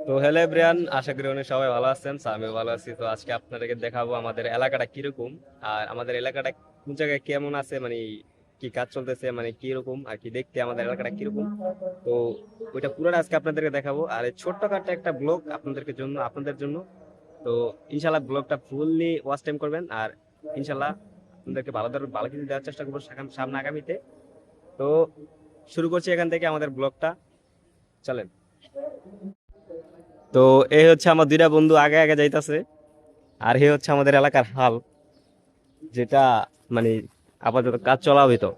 তো hello everyone, আশা করি অনেক সবাই ভালো আছেন। আমিও ভালো আছি। তো আজকে আপনাদেরকে দেখাবো আমাদের এলাকাটা কিরকম, আর আমাদের এলাকাটা কোন জায়গায় কেমন আছে, মানে কি কাজ চলতেছে, মানে কিরকম আর কি দেখতে আমাদের এলাকাটা কিরকম। তো ওইটা পুরোটা আজকে আপনাদেরকে দেখাবো, আর এই ছোট্টখাটো একটা ব্লগ আপনাদের জন্য। তো ইনশাল্লাহ ব্লগটা ফুললি ওয়াচ টাইম করবেন, আর ইনশাল্লাহ আপনাদেরকে ভালো কিছু দেওয়ার চেষ্টা করবো সামনে আগামীতে। তো শুরু করছি এখান থেকে আমাদের ব্লগটা, চলেন। তো এই হচ্ছে আমার দুইটা বন্ধু আগে আগে যাইতাছে, আর এই হচ্ছে আমাদের এলাকার হাল, যেটা মানে আপাতত কাজ চলা হইতো।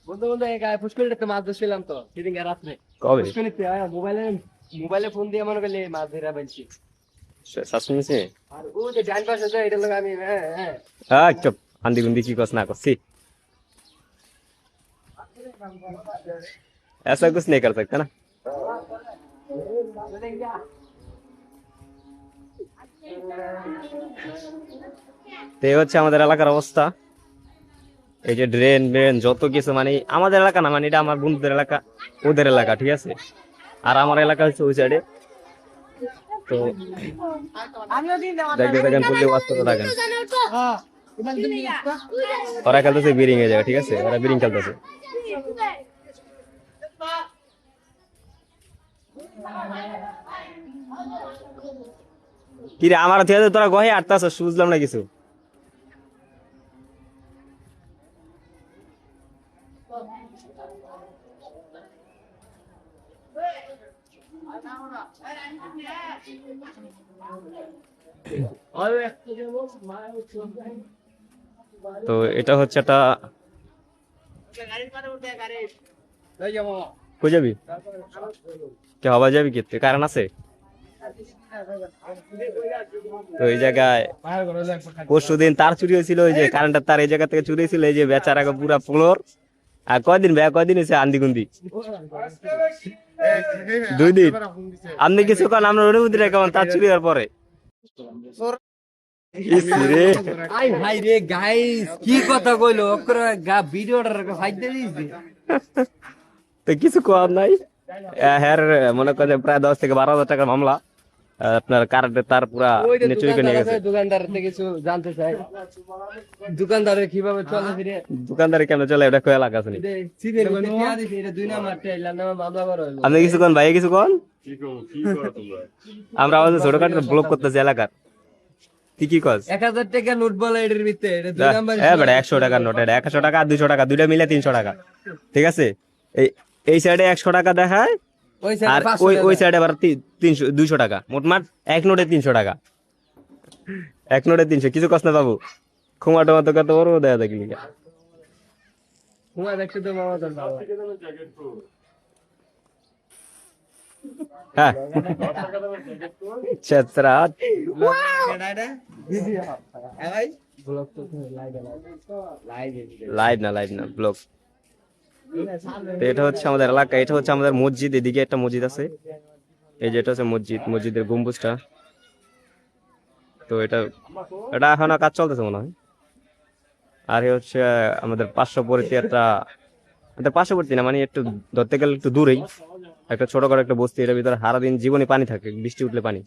বন্ধু বন্ধু এই গায়ে পুষ্করিতে মাছ ধরছিলাম তো সেদিন রাত্রে কবে পুষ্করিতে মোবাইলে মোবাইলে ফোন দিয়ে মনে করলে মাছ ধরা পাইছি। শাশুড়ি? আর ও যে ডান পাশে যে এটা লোক আমি হ্যাঁ হ্যাঁ হ্যাঁ, চুপ। আন্দি গুন্দি কি কস না করছি, ऐसा कुछ नहीं कर सकता ना। তো এই হচ্ছে আমাদের এলাকার অবস্থা। এই যে ড্রেন ব্রেন যত কিছু, মানে আমাদের এলাকা না, মানে এটা আমার বন্ধুদের এলাকা, ওদের এলাকা, ঠিক আছে। আর আমার এলাকা হচ্ছে ওই সাইডে। তো দেখতে থাকেন, ফুললি ওয়াচ করতে থাকেন। ওরা খেলতেছে বিরিং এ জায়গা, ঠিক আছে, ওরা বিরিং খেলতেছে। কি রে, আমার থেকে তোরা গহে আটতাছ, বুঝলাম না কিছু। তো এটা হচ্ছে একটা, কই যাবি? কে হবা যাবি, কি তুই কারণ আছে? তো এই জায়গায় পরশুদিন তার চুরি হয়েছিল, ওই যে কারেন্টের তার এই জায়গা থেকে চুরি হয়েছিল, এই যে বেচারা পুরা ফ্লোর। আর কয়দিন ভাইয়া, কয়দিন হয়েছে আন্দিগুন্দি? 2 দিন। আপনি কিছু কন, আমরা অনুমতি রেখে তার চুরি হওয়ার পরে। ইস রে, আই ভাই রে গাইস কি কথা কইলো ওকরা ভিডিওটা ফাইট দিয়ে দিছি। তো কিছু করার নাই। হ্যার মনে করেন যে প্রায় 10 থেকে 12 হাজার টাকার মামলা। আপনার কারেন্টের তার পুরা ওই যে চুরি করে নিয়ে দোকানদার আছে গেছে। দোকানদার থেকে কিছু জানতে চাই দোকানদারে কিভাবে চলে ফিরে দোকানদারি কেন চলে, এটা কয় এলাকা আছে নি? সিধে নিতে টিয়া দিছে এটা 2 নাম্বার টাইলা নামা মামলা বড় হইলো। আপনি কিছু কোন ভাই, কিছু কোন। আমরা আমাদের ছোটখাটো ব্লক করতেছি এলাকার। তুই কি কস? 1000 টাকা নোট বলে এর ভিতরে এটা 2 নাম্বার। বেটা 100 টাকার নোট, এটা 100 টাকা আর 200 টাকা, দুইটা মিলে 300 টাকা, ঠিক আছে। এই এই সাইডে 100 টাকা দেখায়, ওই আর সাইডে ওই 500 ওই টাকা সাইডে আবার 200 টাকা, মোটমাট এক নোটে 300 টাকা। এক নোটে 300, কিছু কস না বাবু। খুমা টমা তো কত বড় দেয়া দেখলি। তোমার দেখতে তো মামা তোর বাবা হ্যাঁ, ছেত্রা কেডা এটা এ ভাই ব্লক তো লাইভ না ব্লগ। তো এটা হচ্ছে আমাদের এলাকা, এটা হচ্ছে আমাদের মসজিদ, এদিকে একটা মসজিদ আছে, এই যে এটা হচ্ছে মসজিদ, মসজিদের গম্বুজটা। তো এটা এটা এখনো কাজ চলতেছে মনে হয়। আর এ হচ্ছে আমাদের পার্শ্ববর্তী একটা, আমাদের পার্শ্ববর্তী না, মানে একটু ধরতে গেলে একটু দূরেই একটা ছোট করে একটা বস্তি, এটার ভিতরে সারাদিন জীবনে পানি থাকে, বৃষ্টি উঠলে পানি।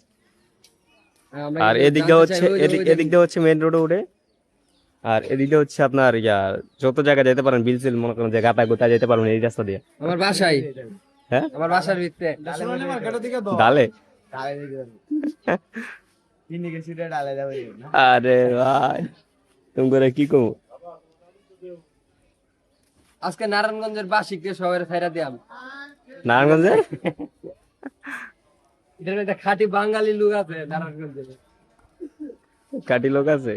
আমরা আর কিন্তু এদিক দিয়ে জানতে হচ্ছে, চাই ওই এদিক দিয়ে হচ্ছে মেইন রোডে উঠে। আর এদিক দিয়ে হচ্ছে আপনার যত জায়গায় যেতে পারেন, বিলসিল মনে করেন যে গাতা গোতা যেতে পারবেন এই রাস্তা দিয়ে। আমার বাসায় হ্যাঁ, আমার বাসার ভিতরে ডালে। কিনে গেছি রে ডালে যাবে না আরে ভাই, তুমি করে কি কমু? আজকে নারায়ণগঞ্জের বাসিককে সবাই ফেরা দিয়াম নারায়ণগঞ্জে এটার একটা খাঁটি বাঙালি লোক আছে নারায়ণগঞ্জে কাটি লোক আছে।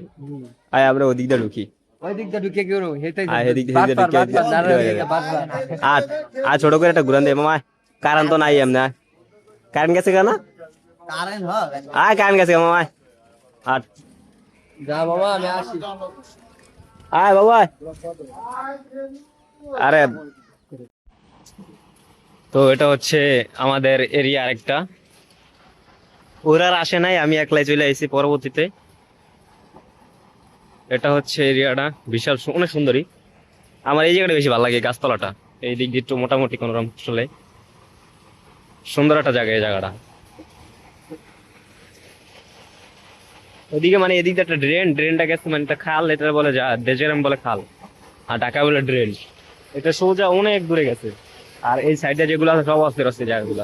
আয় আমরা ওদিক দিয়ে ঢুকি। ওই দিকটা ঢুকে কি করবো হেঁটে আয় এদিক দিয়ে বাটপার ঢুকে বাটপার নারায়ণগঞ্জে বাটপার আর আর ছোট করে একটা ঘুরান দে মামা। কারেন্ট তো নাই এমনি। কারেন্ট গেছে কেন? কারেন্ট হয় আয় কারেন্ট গেছে মামা। আর যা বাবা আমি আসি আয় বাবা। আরে তো এটা হচ্ছে আমাদের এরিয়া আরেকটা। ওরা আর আসে নাই, আমি একলাই চলে আইছি পরবর্তীতে। এটা হচ্ছে এরিয়াটা বিশাল অনেক সুন্দরী। আমার এই জায়গাটা বেশি ভালো লাগে, গাছতলাটা এই দিক দিয়ে একটু মোটামুটি কোন রকম চলে, সুন্দর একটা জায়গা এই জায়গাটা। ওদিকে মানে এদিকে একটা ড্রেনটা গেছে, মানে একটা খাল, এটা বলে যা দেশেরাম বলে খাল, আর ঢাকা বলে ড্রেন। এটা সোজা অনেক দূরে গেছে। আর এই সাইডে যেগুলো আছে সব অস্থির অস্থির জায়গাগুলো।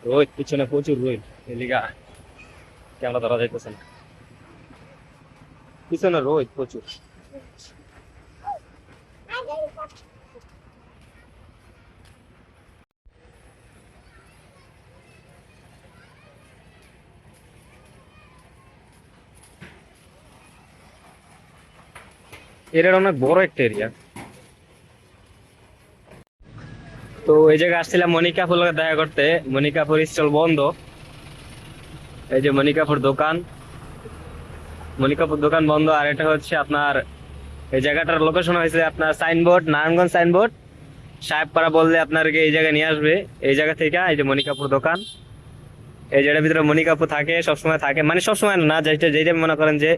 রোদ পিছনে প্রচুর রোদ, এদিকে ক্যামেরা ধরা যাইতেছে না, পিছনে রোদ প্রচুর। এরিয়াটা অনেক বড় একটা এরিয়া। তো এই জায়গায় আসছিলাম মনিকাপুর লোকের দেখা করতে, মনিকাপুর স্টল বন্ধ। এই যে মনিকাপুর দোকান, মনিকাপুর দোকান বন্ধ। আর এটা হচ্ছে আপনার এই জায়গাটার লোকেশন হয়েছে আপনার সাইনবোর্ড, নারায়ণগঞ্জ সাইনবোর্ড, সাহেবপাড়া বললে আপনাকে এই জায়গায় নিয়ে আসবে। এই জায়গা থেকে এই যে মনিকাপুর দোকান, এই জায়গার ভিতরে মনিকাপুর থাকে, সবসময় থাকে, মানে সবসময় না, যেটা যেটা মনে করেন যে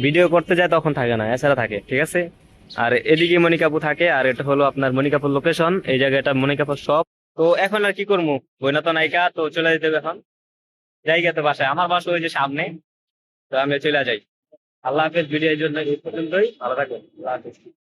ভিডিও করতে যায় তখন থাকে না, এছাড়া থাকে, ঠিক আছে। আর এদিকে মনিকাপুর থাকে, আর এটা হলো আপনার মনিকাপুর লোকেশন, এই জায়গাটা মনিকাপুর সব। তো এখন আর কি করবো, বইনা তো নায়িকা, তো চলে যেতে হবে এখন। জায়গা তো বাসায়, আমার বাসা ওই যে সামনে, তো আমি চলে যাই। আল্লাহ হাফেজ, ভিডিও এই জন্য এই পর্যন্তই, ভালো থাকবেন, আল্লাহ হাফেজ।